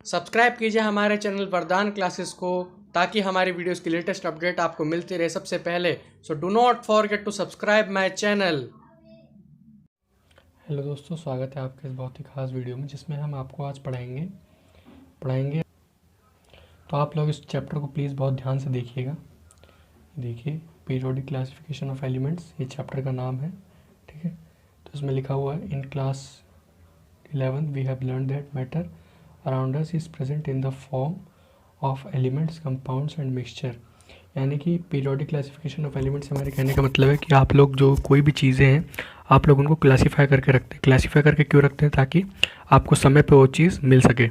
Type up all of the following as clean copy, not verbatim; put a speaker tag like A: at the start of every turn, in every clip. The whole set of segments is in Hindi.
A: सब्सक्राइब कीजिए हमारे चैनल वरदान क्लासेस को ताकि हमारी वीडियोस की लेटेस्ट अपडेट आपको मिलती रहे सबसे पहले। So do not forget to subscribe my channel.
B: Hello दोस्तों, स्वागत है आपके इस बहुत ही खास वीडियो में जिसमें हम आपको आज पढ़ाएंगे। तो आप लोग इस चैप्टर को प्लीज़ बहुत ध्यान से देखिएगा। देखिए, पीरियोडिक क्लासिफिकेशन ऑफ एलिमेंट्स ये चैप्टर का नाम है, ठीक है। तो इसमें लिखा हुआ है, in class 11 we have learn that matter around us is present in the form of elements, compounds and mixture. यानी कि पीरियोडिक क्लासिफिकेशन ऑफ एलिमेंट्स हमारे कहने का मतलब है कि आप लोग जो कोई भी चीज़ें हैं आप लोग उनको क्लासीफाई करके रखते हैं। क्लासीफाई करके क्यों रखते हैं? ताकि आपको समय पे वो चीज़ मिल सके,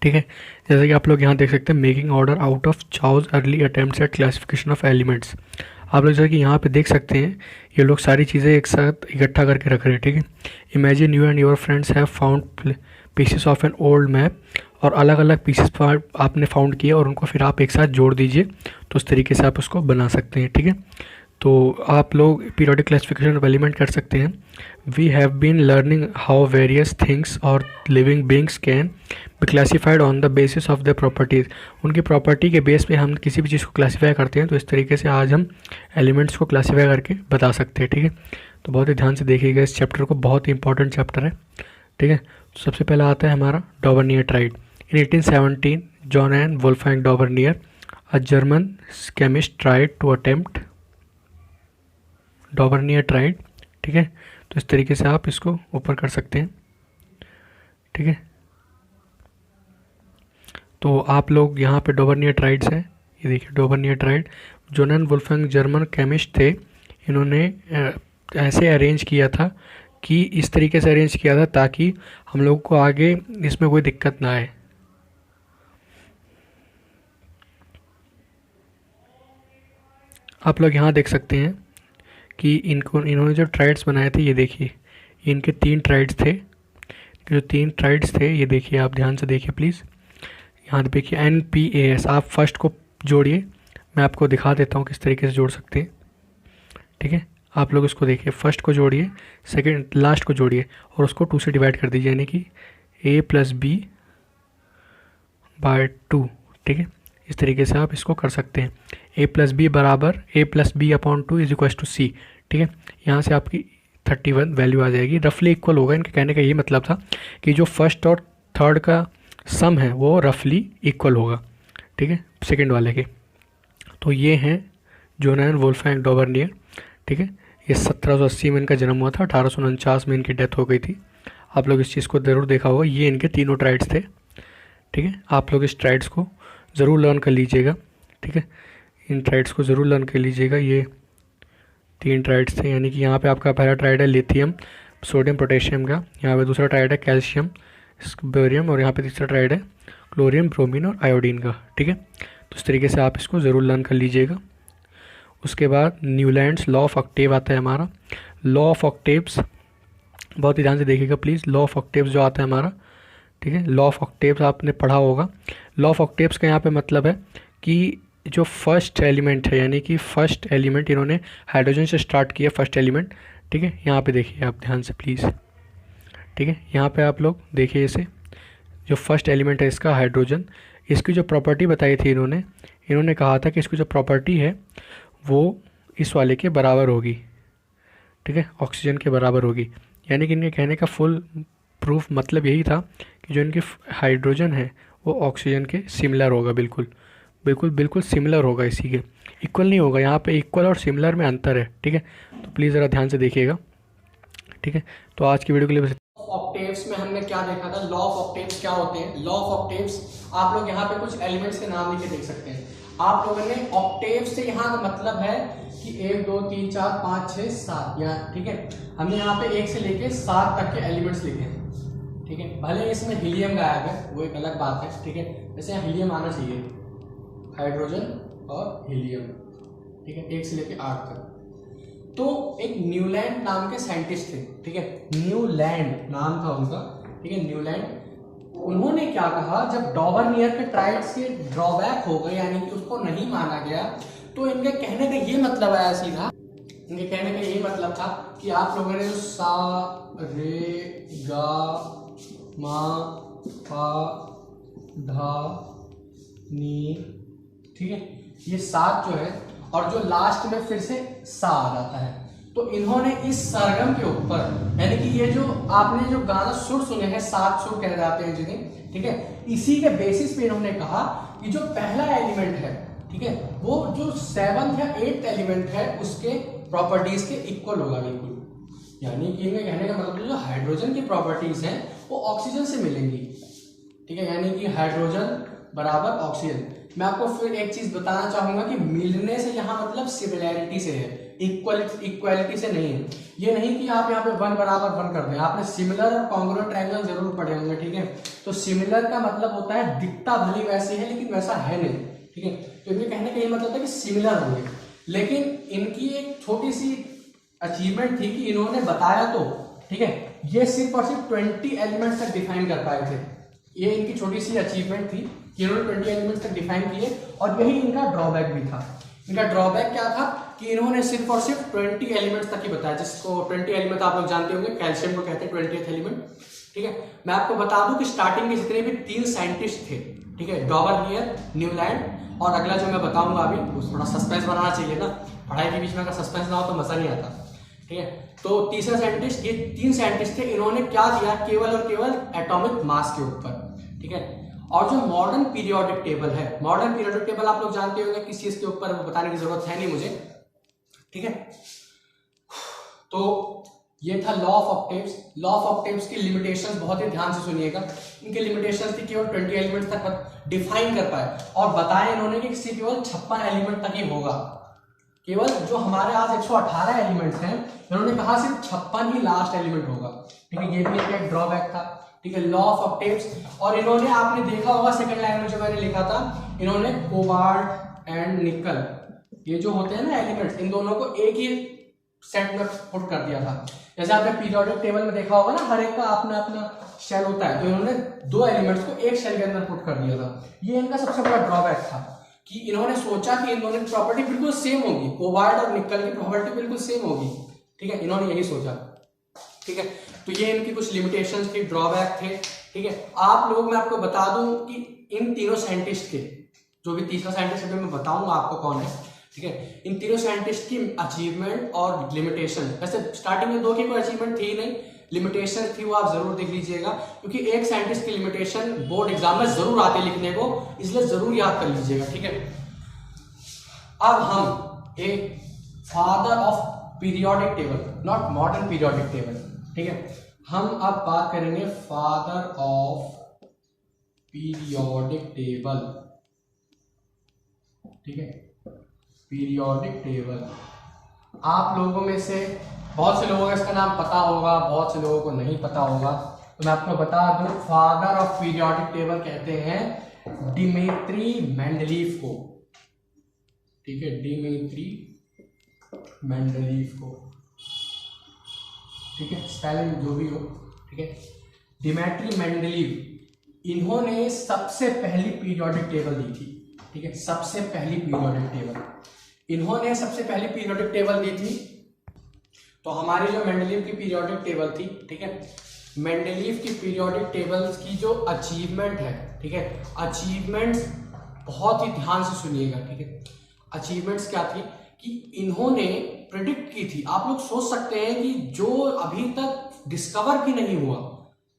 B: ठीक है। जैसे कि आप लोग यहाँ देख सकते हैं, making order out of chaos early attempts at classification of elements. आप लोग जैसे कि यहाँ पे देख सकते हैं, ये लोग सारी चीज़ें एक साथ इकट्ठा करके रख रहे हैं, ठीक है। Imagine you and your friends have found pieces of an old map, और अलग अलग पीसेस आपने फाउंड किए और उनको फिर आप एक साथ जोड़ दीजिए, तो उस तरीके से आप उसको बना सकते हैं, ठीक है। तो आप लोग पीरियोडिक क्लासिफिकेशन ऑफ एलिमेंट कर सकते हैं। We have been learning how various things और living beings can be classified on the basis of the properties. उनकी प्रॉपर्टी के बेस पे हम किसी भी चीज़ को क्लासीफाई करते हैं, तो इस तरीके से आज हम एलिमेंट्स को क्लासीफाई करके बता सकते हैं, ठीक है। तो बहुत ही ध्यान से देखिएगा इस चैप्टर को, बहुत ही इंपॉर्टेंट चैप्टर है, ठीक है। तो सबसे पहला आता है हमारा Dobereiner triad. In 1817 John and Wolfgang Dobereiner, a German chemist, tried to attempt Dobereiner triad, ठीक है। तो इस तरीके से आप इसको ऊपर कर सकते हैं, ठीक है। तो आप लोग यहाँ पे डॉबरनियर ट्राइड्स है, ये देखिए Dobereiner triad. John and Wolfgang German chemist थे, इन्होंने ऐसे अरेंज किया था कि इस तरीके से अरेंज किया था ताकि हम लोग को आगे इसमें कोई दिक्कत ना आए। आप लोग यहाँ देख सकते हैं कि इन्होंने जो ट्राइड्स बनाए थे, ये देखिए इनके 3 ट्राइड्स थे। जो 3 ट्राइड्स थे ये देखिए, आप ध्यान से देखिए प्लीज़। यहाँ देखिए NPAS, आप फर्स्ट को जोड़िए, मैं आपको दिखा देता हूँ किस तरीके से जोड़ सकते हैं, ठीक है। आप लोग इसको देखिए, फर्स्ट को जोड़िए, सेकंड लास्ट को जोड़िए और उसको 2 से डिवाइड कर दीजिए, यानी कि A+B/2, ठीक है। इस तरीके से आप इसको कर सकते हैं। A+B बराबर A+B/2 is equal to C, ठीक है। यहाँ से आपकी 31 वैल्यू आ जाएगी, रफली इक्वल होगा। इनके कहने का ये मतलब था कि जो फर्स्ट और थर्ड का सम है वो रफली इक्वल होगा, ठीक है, सेकंड वाले के। तो ये हैं जॉन एंड वोल्फगैंग डॉबरनियर, ठीक है। ये 1780 में इनका जन्म हुआ था, 1849 में इनकी डेथ हो गई थी। आप लोग इस चीज़ को ज़रूर देखा होगा, ये इनके तीनों ट्राइड्स थे, ठीक है। आप लोग इस ट्राइड्स को ज़रूर लर्न कर लीजिएगा, ठीक है। इन ट्राइड्स को ज़रूर लर्न कर लीजिएगा। ये 3 ट्राइड्स थे, यानी कि यहाँ पे आपका पहला ट्राइड है लिथियम सोडियम पोटेशियम का, यहाँ पे दूसरा ट्राइड है कैल्शियम बेरियम, और यहाँ पे तीसरा ट्राइड है क्लोरीन ब्रोमीन और आयोडीन का, ठीक है। तो इस तरीके से आप इसको ज़रूर लर्न कर लीजिएगा। उसके बाद न्यूलैंड्स लॉ ऑफ ऑक्टेव आता है हमारा। लॉ ऑफ ऑक्टेव्स बहुत ही ध्यान से देखिएगा प्लीज़। लॉ ऑफ ऑक्टेव्स जो आता है हमारा, ठीक है, लॉ ऑफ ऑक्टेव्स आपने पढ़ा होगा। लॉ ऑफ ऑक्टेव्स का यहाँ पे मतलब है कि जो फर्स्ट एलिमेंट है, यानी कि फर्स्ट एलिमेंट इन्होंने हाइड्रोजन से स्टार्ट किया, फर्स्ट एलिमेंट, ठीक है। यहाँ पे देखिए आप ध्यान से प्लीज़, ठीक है। यहाँ पे आप लोग देखिए, इसे जो फर्स्ट एलिमेंट है इसका हाइड्रोजन, इसकी जो प्रॉपर्टी बताई थी इन्होंने कहा था कि इसकी जो प्रॉपर्टी है वो इस वाले के बराबर होगी, ठीक है, ऑक्सीजन के बराबर होगी। यानी कि इनके कहने का फुल प्रूफ मतलब यही था कि जो इनकी हाइड्रोजन है वो ऑक्सीजन के सिमिलर होगा, बिल्कुल बिल्कुल बिल्कुल सिमिलर होगा, इसी के इक्वल नहीं होगा। यहाँ पे इक्वल और सिमिलर में अंतर है, ठीक है। तो प्लीज़ ज़रा ध्यान से देखिएगा, ठीक है। तो आज की वीडियो के लिए बस
A: ऑक्टेव्स में हमने क्या देखा था, लॉ ऑफ ऑक्टेव्स क्या होते हैं। लॉ ऑफ ऑक्टेव्स आप लोग यहाँ पे कुछ एलिमेंट्स के नाम लिखे देख सकते हैं। आप लोगों ने ऑक्टेव से यहाँ का मतलब है कि 1 2 3 4 5 6 7, यहाँ, ठीक है। हमने यहाँ पे 1 से लेके 7 तक के एलिमेंट्स लिखे हैं, ठीक है। भले इसमें हीलियम गायब है, वो एक अलग बात है, ठीक है। वैसे यहाँ हीलियम आना चाहिए, हाइड्रोजन और हीलियम, ठीक है, 1 से लेके 8 तक। तो एक न्यूलैंड नाम के साइंटिस्ट थे, ठीक है, न्यूलैंड नाम था उनका, ठीक है, न्यूलैंड। उन्होंने क्या कहा, जब डॉबरनियर के ट्राइड्स के ड्रॉबैक हो गए, यानी कि उसको नहीं माना गया, तो इनके कहने का ये मतलब आया सीधा, इनके कहने का यही मतलब था कि आप लोगों ने जो सा रे गा मा पा धा नी, ठीक है, ये 7 जो है, और जो लास्ट में फिर से सा आ जाता है। तो इन्होंने इस सरगम के ऊपर, यानी कि ये जो आपने जो गाना सुर सुने हैं, 7 सुर कह जाते हैं जिन्हें, ठीक है, इसी के बेसिस पे इन्होंने कहा कि जो पहला एलिमेंट है, ठीक है, वो जो 7th या 8th एलिमेंट है उसके प्रॉपर्टीज के इक्वल होगा बिल्कुल। यानी कि इनके कहने का मतलब जो हाइड्रोजन की प्रॉपर्टीज हैं वो ऑक्सीजन से मिलेंगी, ठीक है, यानी कि हाइड्रोजन बराबर ऑक्सीजन। मैं आपको फिर एक चीज बताना चाहूंगा कि मिलने से यहाँ मतलब सिमिलैरिटी से है, इक्वालिटी से नहीं है। ये नहीं कि आप यहाँ पे 1 बराबर 1 कर दें, आपने सिमिलर और कॉन्ग्रुएंट ट्रायंगल जरूर पढ़े होंगे, ठीक है। तो सिमिलर का मतलब होता है दिखता भली वैसे है लेकिन वैसा है नहीं, ठीक है। तो इनके कहने का ये मतलब था कि सिमिलर होंगे, लेकिन इनकी एक छोटी सी अचीवमेंट थी कि इन्होंने बताया तो, ठीक है, ये सिर्फ और सिर्फ 20 एलिमेंट्स तक डिफाइन कर पाए थे। ये इनकी छोटी सी अचीवमेंट थी कि इन्होंने 20 एलिमेंट्स तक डिफाइन किए, और यही इनका ड्रॉबैक भी था। इनका ड्रॉबैक क्या था कि इन्होंने सिर्फ और सिर्फ 20 एलिमेंट्स तक ही बताया, जिसको 20 एलिमेंट आप लोग जानते होंगे, कैल्शियम को कहते हैं 20th एलिमेंट, ठीक है। मैं आपको बता दूं कि स्टार्टिंग के जितने भी 3 साइंटिस्ट थे, ठीक है, डॉबरनियर, न्यूलैंड, और अगला जो मैं बताऊंगा अभी, वो थोड़ा सस्पेंस बनाना चाहिए ना, पढ़ाई के बीच में अगर सस्पेंस ना हो तो मजा नहीं आता, ठीक है। तो तीसरा साइंटिस्ट, ये 3 साइंटिस्ट थे, इन्होंने क्या दिया, केवल और केवल एटॉमिक मास के ऊपर, ठीक है। और जो मॉडर्न पीरियोडिक टेबल है, मॉडर्न पीरियोडिक टेबल आप लोग जानते होंगे किस चीज के ऊपर, बताने की जरूरत है नहीं मुझे, ठीक है। तो ये था law of octaves. Law of octaves की लिमिटेशंस बहुत ही ध्यान से सुनिएगा। इनकी लिमिटेशंस थी केवल 20 एलिमेंट्स तक डिफाइन कर पाए, और बताया इन्होंने कि केवल 56 एलिमेंट तक ही होगा। केवल जो हमारे आज 118 एलिमेंट्स हैं, इन्होंने कहा सिर्फ 56 ही लास्ट एलिमेंट होगा, ठीक है। ये भी एक ड्रॉबैक था, ठीक है, लॉ ऑफ ऑक्टेव्स। और इन्होंने, आपने देखा होगा सेकंड लाइन में जो मैंने लिखा था, इन्होंने कोबाल्ट एंड निकल, ये जो होते हैं ना एलिमेंट्स, इन दोनों को एक ही सेट में पुट कर दिया था। जैसे आपने पीरियोडिक टेबल में देखा होगा ना, हर एक का अपना अपना शेल होता है, तो इन्होंने 2 एलिमेंट्स को एक शेल के अंदर पुट कर दिया था। ये इनका सबसे बड़ा ड्रॉबैक था कि इन्होंने सोचा कि इन दोनों की प्रॉपर्टी बिल्कुल सेम होगी, कोबाल्ट और निकल की प्रॉपर्टी बिल्कुल सेम होगी, ठीक है, इन्होंने यही सोचा, ठीक है। तो ये इनकी कुछ लिमिटेशंस थी, ड्रॉबैक थे, ठीक है। आप लोग, मैं आपको बता दूं कि इन तीनों साइंटिस्ट के, जो भी तीसरा साइंटिस्ट अभी मैं बताऊंगा आपको कौन है, ठीक है, इन तीनों साइंटिस्ट की अचीवमेंट और लिमिटेशन, वैसे स्टार्टिंग में 2 की कोई अचीवमेंट थी नहीं, लिमिटेशन थी, वो आप जरूर देख लीजिएगा, क्योंकि एक साइंटिस्ट की लिमिटेशन बोर्ड एग्जाम में जरूर आते लिखने को, इसलिए जरूर याद कर लीजिएगा, ठीक है। अब हम एक father of periodic table, not modern periodic table, ठीक है, हम अब बात करेंगे फादर ऑफ पीरियोडिक टेबल, ठीक है, पीरियोडिक टेबल। आप लोगों में से बहुत से लोगों को इसका नाम पता होगा, बहुत से लोगों को नहीं पता होगा, तो मैं आपको बता दूं, फादर ऑफ पीरियोडिक टेबल कहते हैं डिमित्री मेंडलीफ को, ठीक है, डिमित्री मेंडलीफ को, ठीक है, स्पेलिंग जो भी हो, ठीक है, डिमित्री मेंडलीव, इन्होंने सबसे पहली पीरियोडिक टेबल दी थी, ठीक है, सबसे पहली पीरियोडिक टेबल, इन्होंने सबसे पहली पीरियोडिक टेबल दी थी। तो हमारी जो मेंडलीव की पीरियोडिक टेबल थी, ठीक है, मेंडलीव की पीरियोडिक टेबल्स की जो अचीवमेंट है, ठीक है, अचीवमेंट्स बहुत ही ध्यान से सुनिएगा, ठीक है। अचीवमेंट्स क्या थी कि इन्होंने प्रिडिक्ट की थी, आप लोग सोच सकते हैं कि जो अभी तक डिस्कवर भी नहीं हुआ,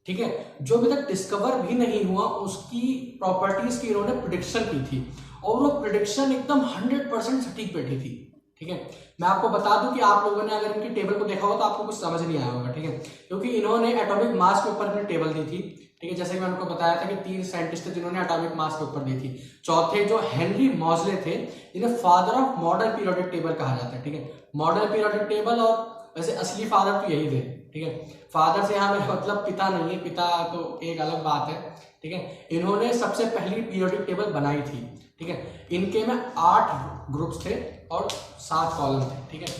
A: ठीक है, जो अभी तक डिस्कवर भी नहीं हुआ उसकी प्रॉपर्टीज की इन्होंने प्रिडिक्शन की थी, और वो प्रिडिक्शन एकदम 100% सटीक बैठी थी, ठीक है। मैं आपको बता दूं कि आप लोगों ने अगर इनकी टेबल को देखा हो तो आपको कुछ समझ नहीं आया होगा, ठीक है, क्योंकि इन्होंने एटॉमिक मास के ऊपर अपनी टेबल दी थी, ठीक है, जैसे कि मैंने आपको बताया था कि 3 साइंटिस्ट थे जिन्होंने एटॉमिक मास के ऊपर दी थी। चौथे जो हेनरी मॉजले थे, इन्हें father of modern periodic table कहा जाता है, ठीक है, मॉडर्न पीरियोडिक टेबल। और वैसे असली फादर तो यही थे, ठीक है, फादर से यहाँ मेरा मतलब पिता नहीं है, पिता तो एक अलग बात है, ठीक है। इन्होंने सबसे पहली पीरियोडिक टेबल बनाई थी, ठीक है, इनके में 8 ग्रुप्स थे और 7 कॉलम थे, ठीक है,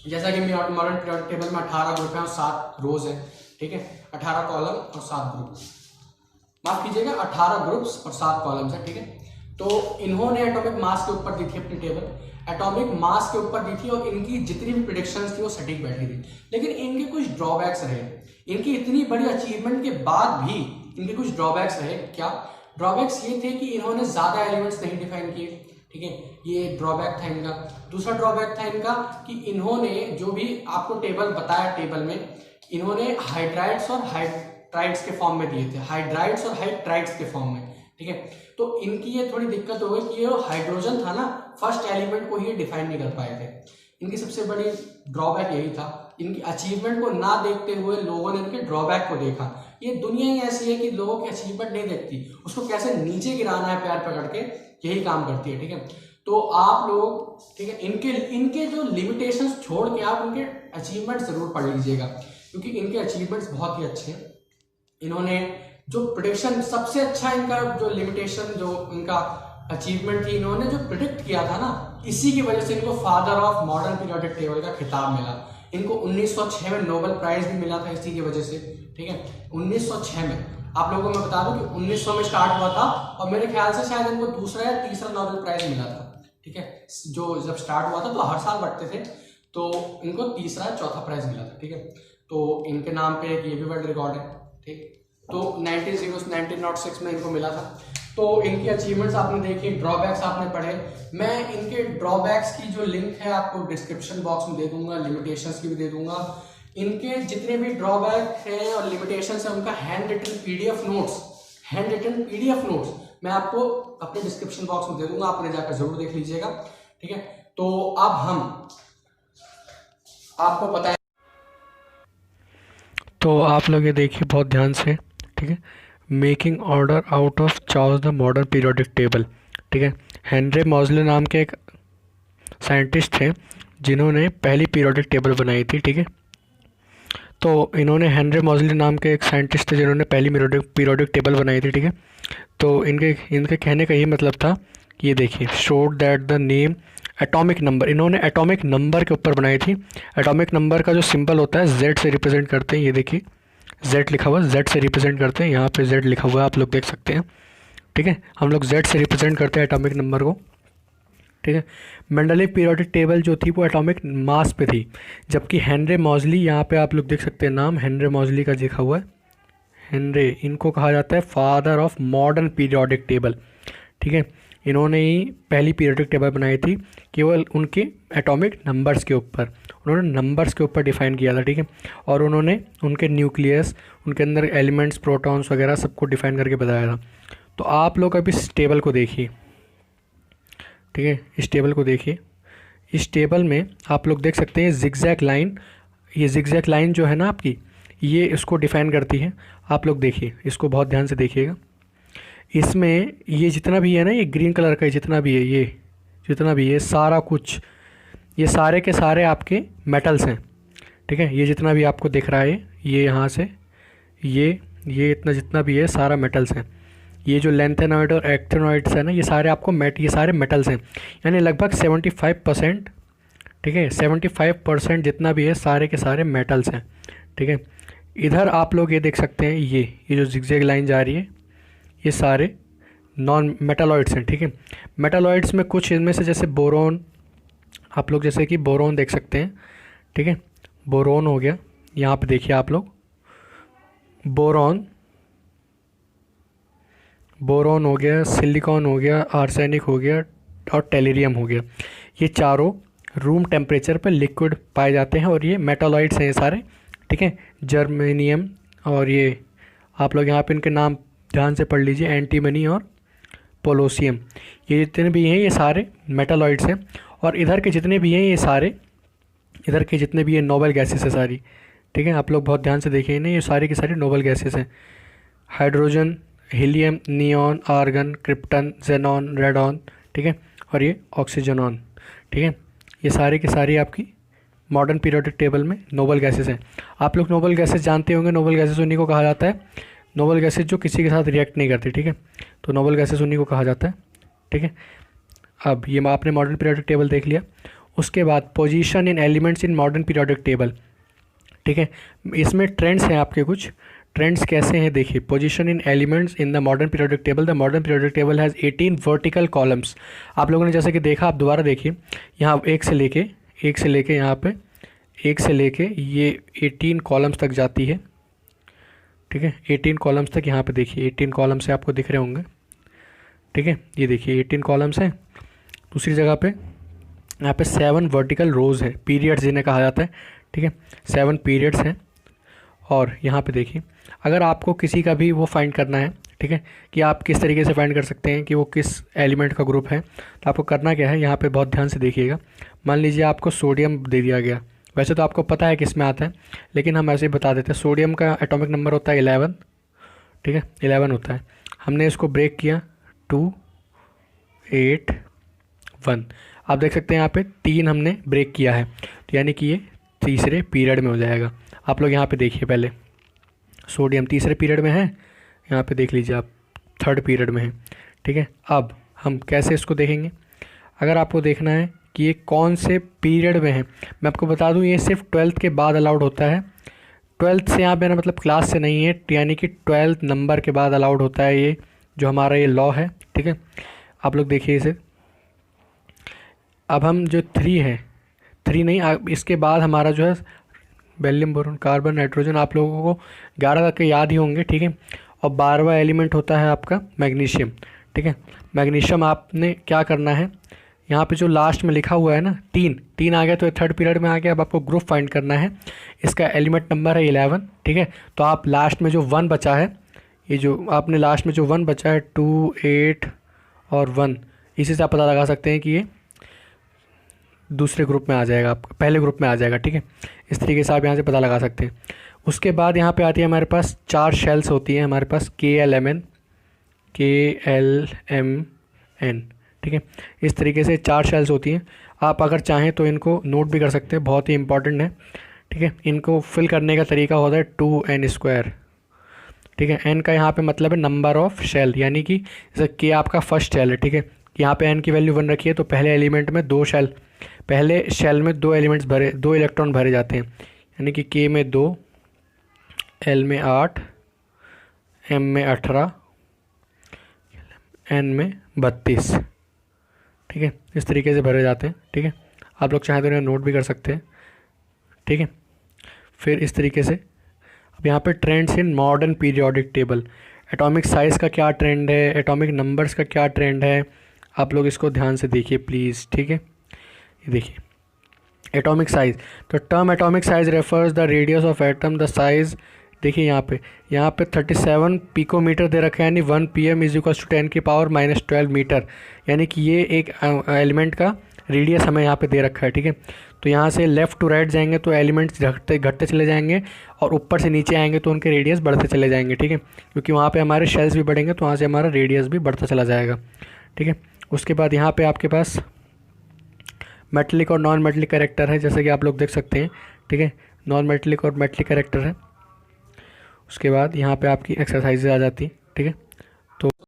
A: जैसा कि मॉडर्न पीरियोडिक टेबल में 18 ग्रुप है और 7 रोज है, ठीक है, 18 कॉलम और 7 ग्रुप, माफ कीजिएगा 18 ग्रुप्स और 7 कॉलम्स है, ठीक है। तो इन्होंने एटॉमिक मास के ऊपर दी थी अपनी टेबल, एटॉमिक मास के ऊपर दी थी, और इनकी जितनी भी प्रेडिक्शंस थी वो सटीक बैठी थी। लेकिन इनके कुछ ड्रॉबैक्स रहे, इनकी इतनी बड़ी अचीवमेंट के बाद भी इनके कुछ ड्रॉबैक्स रहे। क्या? ड्रॉबैक्स ये थे कि इन्होंने ज़्यादा एलिमेंट्स नहीं डिफाइन किए, ठीक है, ये ड्रॉबैक था इनका। दूसरा ड्रॉबैक था इनका कि इन्होंने जो भी आपको टेबल बताया, टेबल में इन्होंने हाइड्राइड्स और हाइड्राइड्स के फॉर्म में दिए थे, हाइड्राइड्स और हाइड्राइड्स के फॉर्म में, ठीक है। तो इनकी ये थोड़ी दिक्कत हो गई कि ये हाइड्रोजन था ना, फर्स्ट एलिमेंट को ये डिफाइन नहीं कर पाए थे। इनकी सबसे बड़ी ड्रॉबैक यही था। इनकी अचीवमेंट को ना देखते हुए लोगों ने इनके ड्रॉबैक को देखा। ये दुनिया ही ऐसी है कि लोगों की अचीवमेंट नहीं देखती, उसको कैसे नीचे गिराना है पैर पकड़ के, यही काम करती है, ठीक है। तो आप लोग, ठीक है, इनके जो लिमिटेशंस छोड़ के आप उनके अचीवमेंट जरूर पढ़ लीजिएगा, क्योंकि इनके अचीवमेंट्स बहुत ही अच्छे हैं। इन्होंने जो प्रिडिक्शन, सबसे अच्छा इनका जो लिमिटेशन, जो इनका अचीवमेंट थी, इन्होंने जो प्रिडिक्ट किया था ना, इसी की वजह से इनको father of modern periodic table का खिताब मिला। इनको 1906 में नोबेल प्राइज भी मिला था इसी की वजह से, ठीक है, 1906 में। आप लोगों को मैं बता दूं कि 1900 में स्टार्ट हुआ था और मेरे ख्याल से शायद इनको दूसरा या तीसरा नोबेल प्राइज मिला था, ठीक है। जो जब स्टार्ट हुआ था तो हर साल बढ़ते थे, तो इनको तीसरा चौथा प्राइज मिला था, ठीक है। तो इनके नाम पे एक ये भी वर्ल्ड रिकॉर्ड है, ठीक। तो 1906 में इनको मिला था। तो इनकी अचीवमेंट्स आपने देखी, ड्रॉबैक्स आपने पढ़े। मैं इनके ड्रॉबैक्स की जो लिंक है आपको डिस्क्रिप्शन बॉक्स में दे दूंगा, लिमिटेशंस की भी दे दूंगा। इनके जितने भी ड्रॉबैक हैं और लिमिटेशंस हैं, उनका हैंड रिटन पीडीएफ नोट्स मैं आपको अपने डिस्क्रिप्शन बॉक्स में दे दूंगा, आपने जाकर जरूर देख लीजिएगा, ठीक है। तो अब हम आपको बताएं,
B: तो आप लोग ये देखिए बहुत ध्यान से, ठीक है। Making order out of Charles the modern periodic table, ठीक है। हेनरी मॉजले नाम के एक साइंटिस्ट थे जिन्होंने पहली पीरियोडिक टेबल बनाई थी, ठीक है। तो इन्होंने हेनरी मॉजले नाम के एक साइंटिस्ट थे जिन्होंने पहली पीरियोडिक टेबल बनाई थी, ठीक है। तो इनके कहने का यही मतलब था कि ये देखिए, showed that the name atomic number, इन्होंने एटॉमिक नंबर के ऊपर बनाई थी। एटॉमिक नंबर का जो सिंबल होता है जेड से रिप्रेजेंट करते हैं, ये देखिए जेड लिखा हुआ है, जेड से रिप्रेजेंट करते हैं, यहाँ पे जेड लिखा हुआ है, आप लोग देख सकते हैं, ठीक है। हम लोग जेड से रिप्रेजेंट करते हैं एटॉमिक नंबर को, ठीक है। मेंडलीव पीरियोडिक टेबल जो थी वो एटॉमिक मास पे थी, जबकि हेनरी मॉजली, यहाँ पे आप लोग देख सकते हैं नाम हेनरी मॉजली का लिखा हुआ है, हेनरी, इनको कहा जाता है father of modern periodic table, ठीक है। इन्होंने ही पहली पीरियोडिक टेबल बनाई थी केवल उनके एटॉमिक नंबर्स के ऊपर, उन्होंने नंबर्स के ऊपर डिफाइन किया था, ठीक है। और उन्होंने उनके न्यूक्लियस, उनके अंदर एलिमेंट्स, प्रोटॉन्स वगैरह सबको डिफाइन करके बताया था। तो आप लोग अभी इस टेबल को देखिए, ठीक है, इस टेबल को देखिए। इस टेबल में आप लोग देख सकते हैं जिगजैग लाइन, ये जिगजैग लाइन जो है ना आपकी, ये इसको डिफाइन करती है। आप लोग देखिए, इसको बहुत ध्यान से देखिएगा। इसमें ये जितना भी है ना, ये ग्रीन कलर का जितना भी है, ये जितना भी है सारा कुछ, ये सारे के सारे आपके मेटल्स हैं, ठीक है। ये जितना भी आपको दिख रहा है, ये यहाँ से ये इतना जितना भी है सारा मेटल्स हैं। ये जो लेंथेनॉइड और एक्टिनॉइड्स है ना, ये सारे आपको ये सारे मेटल्स हैं, यानी लगभग 75%, ठीक है, 75% जितना भी है सारे के सारे मेटल्स हैं, ठीक है। इधर आप लोग ये देख सकते हैं, ये जो जिगजैग लाइन जा रही है, ये सारे नॉन मेटालॉइड्स हैं, ठीक है। मेटालॉइड्स में कुछ इनमें से जैसे बोरोन, आप लोग जैसे कि बोरोन देख सकते हैं, ठीक है, बोरोन हो गया, यहाँ पे देखिए आप लोग, बोरोन हो गया, सिलिकॉन हो गया, आर्सेनिक हो गया और टेलीरियम हो गया। ये चारों रूम टेम्परेचर पर लिक्विड पाए जाते हैं और ये मेटालॉइड्स हैं ये सारे, ठीक है। जर्मेनियम, और ये आप लोग यहाँ पे इनके नाम ध्यान से पढ़ लीजिए, एंटीमनी और पोलोसियम, ये जितने भी हैं ये सारे मेटालॉइड्स हैं। और इधर के जितने भी हैं ये सारे, इधर के जितने भी ये नोबल गैसेस है सारी, ठीक है। आप लोग बहुत ध्यान से देखिए ना, ये सारी की सारी नोबल गैसेस हैं। Hydrogen, helium, neon, argon, krypton, xenon, radon, ठीक है, और ये ऑक्सीजनॉन, ठीक है। ये सारी की सारी आपकी मॉडर्न पीरियोडिक टेबल में नोबल गैसेस हैं। आप लोग नोबल गैसेस जानते होंगे, नोबल गैसेस उन्हीं को कहा जाता है, नोबल गैसेस जो किसी के साथ रिएक्ट नहीं करती, ठीक है। तो नोबल गैसेस उन्हीं को कहा जाता है, ठीक है। अब ये आपने मॉडर्न पीरियोडिक टेबल देख लिया। उसके बाद position in elements in modern periodic table, ठीक है। इसमें ट्रेंड्स हैं आपके, कुछ ट्रेंड्स कैसे हैं देखिए। Position in elements in the modern periodic table, the modern periodic table has 18 vertical columns. आप लोगों ने जैसे कि देखा, आप दोबारा देखिए, यहाँ एक से लेके यहाँ पे एक से लेके ये 18 कॉलम्स तक जाती है, ठीक है। 18 कॉलम्स तक यहाँ पे देखिए, 18 कॉलम्स से आपको दिख रहे होंगे, ठीक है, ये देखिए 18 कॉलम्स हैं। दूसरी जगह पे यहाँ पे 7 वर्टिकल रोज़ है, पीरियड्स जिन्हें कहा जाता है, ठीक है, 7 पीरियड्स हैं। और यहाँ पे देखिए अगर आपको किसी का भी वो फाइंड करना है, ठीक है, कि आप किस तरीके से फाइंड कर सकते हैं कि वो किस एलिमेंट का ग्रुप है, तो आपको करना क्या है, यहाँ पे बहुत ध्यान से देखिएगा। मान लीजिए आपको सोडियम दे दिया गया, वैसे तो आपको पता है किस में आता है, लेकिन हम ऐसे ही बता देते हैं। सोडियम का एटॉमिक नंबर होता है 11, ठीक है, 11 होता है। हमने इसको ब्रेक किया 2, 8, 1। आप देख सकते हैं यहाँ पे 3 हमने ब्रेक किया है, तो यानी कि ये तीसरे पीरियड में हो जाएगा। आप लोग यहाँ पे देखिए, पहले सोडियम तीसरे पीरियड में है, यहाँ पे देख लीजिए आप 3rd पीरियड में है, ठीक है। अब हम कैसे इसको देखेंगे, अगर आपको देखना है कि ये कौन से पीरियड में है, मैं आपको बता दूं ये सिर्फ 12th के बाद अलाउड होता है। 12th से यहाँ पे ना मतलब क्लास से नहीं है, यानी कि 12th नंबर के बाद अलाउड होता है ये जो हमारा ये लॉ है, ठीक है। आप लोग देखिए इसे, अब हम जो 3 है, 3 नहीं, इसके बाद हमारा जो है बेरिलियम, बोरॉन, कार्बन, नाइट्रोजन, आप लोगों को 11 तक के याद ही होंगे, ठीक है। और 12वां एलिमेंट होता है आपका मैग्नीशियम, ठीक है। मैग्नीशियम आपने क्या करना है, यहाँ पे जो लास्ट में लिखा हुआ है ना 3 आ गया, तो 3rd पीरियड में आ गया। अब आपको ग्रुप फाइंड करना है, इसका एलिमेंट नंबर है 11, ठीक है। तो आप लास्ट में जो 1 बचा है, ये जो आपने लास्ट में जो 1 बचा है 2, 8 और 1, इसी से आप पता लगा सकते हैं कि ये दूसरे ग्रुप में आ जाएगा, आपका पहले ग्रुप में आ जाएगा, ठीक है। इस तरीके से आप यहाँ से पता लगा सकते हैं। उसके बाद यहाँ पे आती है हमारे पास 4 शेल्स होती हैं हमारे पास, KLMN, ठीक है। इस तरीके से 4 शेल्स होती हैं। आप अगर चाहें तो इनको नोट भी कर सकते हैं, बहुत ही इंपॉर्टेंट है, ठीक है। इनको फिल करने का तरीका होता है 2n², ठीक है। n का यहाँ पे मतलब है नंबर ऑफ शेल, यानी कि जैसे k आपका फर्स्ट शेल है, ठीक है। यहाँ पे n की वैल्यू 1 रखी है, तो पहले एलिमेंट में 2 शेल, पहले शेल में 2 एलिमेंट्स भरे, 2 इलेक्ट्रॉन भरे जाते हैं, यानी कि k में 2, L में 8, M में 18, N में 32, ठीक है। इस तरीके से भरे जाते हैं, ठीक है। आप लोग चाहें तो इन्हें नोट भी कर सकते हैं, ठीक है। फिर इस तरीके से अब यहाँ पे trends in modern periodic table, atomic size का क्या ट्रेंड है, एटॉमिक नंबर्स का क्या ट्रेंड है, आप लोग इसको ध्यान से देखिए प्लीज़, ठीक है। ये देखिए एटॉमिक साइज़, तो term atomic size refers the radius of atom, the size, देखिए यहाँ पे 37 पिकोमीटर दे रखा है, यानी 1 pm = 10⁻⁻12 मीटर, यानी कि ये एक एलिमेंट का रेडियस हमें यहाँ पे दे रखा है, ठीक है। तो यहाँ से लेफ़्ट टू राइट जाएंगे तो एलिमेंट्स घटते चले जाएंगे, और ऊपर से नीचे आएंगे तो उनके रेडियस बढ़ते चले जाएंगे, ठीक है, क्योंकि वहाँ पे हमारे शेल्स भी बढ़ेंगे, तो वहाँ से हमारा रेडियस भी बढ़ता चला जाएगा, ठीक है। उसके बाद यहाँ पे आपके पास मेटलिक और नॉन मेटलिक कैरेक्टर है, जैसे कि आप लोग देख सकते हैं, ठीक है, नॉन मेटलिक और मेटलिक कैरेक्टर है। उसके बाद यहाँ पे आपकी एक्सरसाइजेज आ जाती हैं, ठीक है।